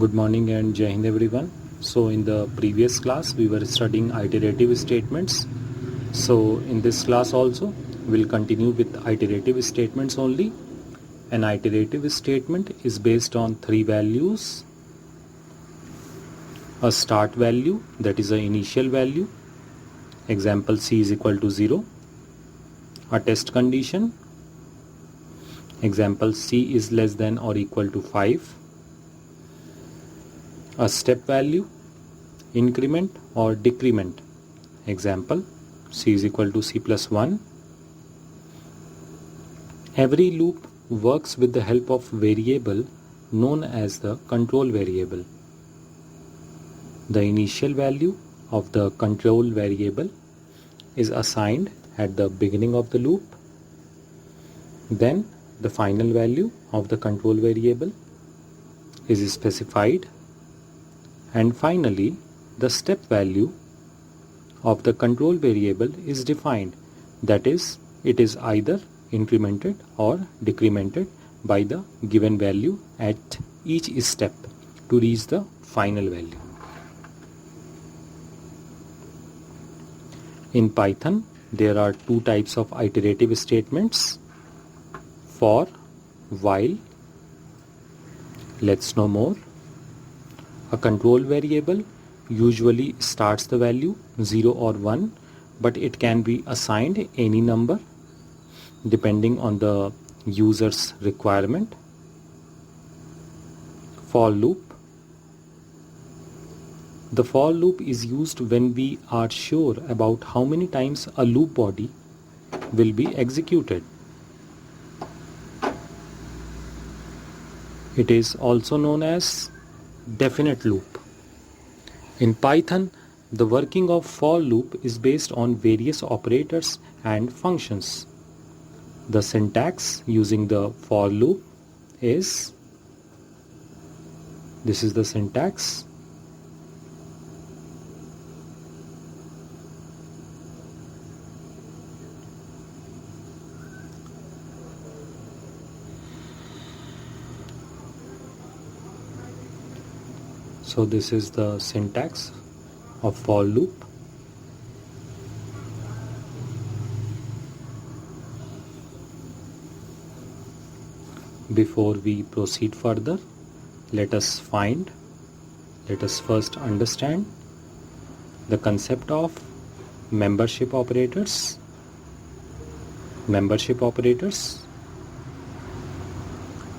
Good morning and Jai Hind everyone. So in the previous class we were studying iterative statements. So in this class also we'll continue with iterative statements only. An iterative statement is based on three values: a start value, that is an initial value, example c is equal to 0, a test condition, example c is less than or equal to 5, a step value, increment or decrement, example c is equal to c plus 1. Every loop works with the help of variable known as the control variable. The initial value of the control variable is assigned at the beginning of the loop. Then the final value of the control variable is specified. And finally, the step value of the control variable is defined. That is, it is either incremented or decremented by the given value at each step to reach the final value. In Python, there are two types of iterative statements: for, while. Let's know more. A control variable usually starts the value 0 or 1, but it can be assigned any number depending on the user's requirement. For loop. The for loop is used when we are sure about how many times a loop body will be executed. It is also known as definite loop. In Python, the working of for loop is based on various operators and functions. The syntax using the for loop is, this is the syntax. So this is the syntax of for loop. Before we proceed further, let us first understand the concept of membership operators. Membership operators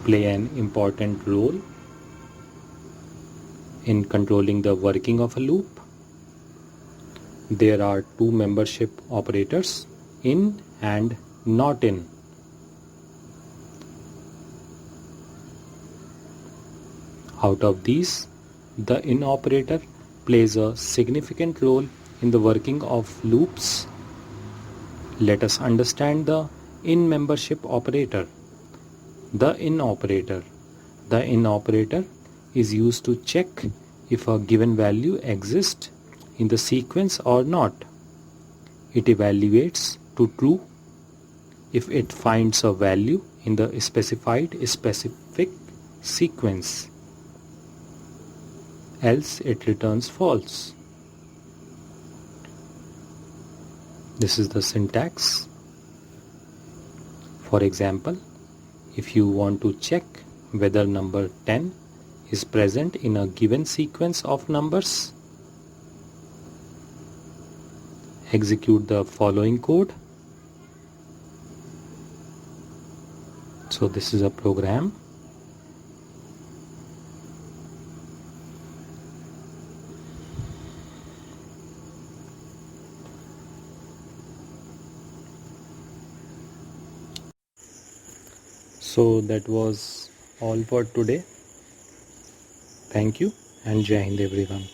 play an important role in controlling the working of a loop. There are two membership operators, in and not in. Out of these, the in operator plays a significant role in the working of loops. Let us understand the in membership operator. The in operator is used to check if a given value exists in the sequence or not. It evaluates to true if it finds a value in the specified specific sequence, else it returns false. This is the syntax. For example, if you want to check whether number 10 is present in a given sequence of numbers, execute the following code. So this is a program. So that was all for today. Thank you and Jai Hind everyone.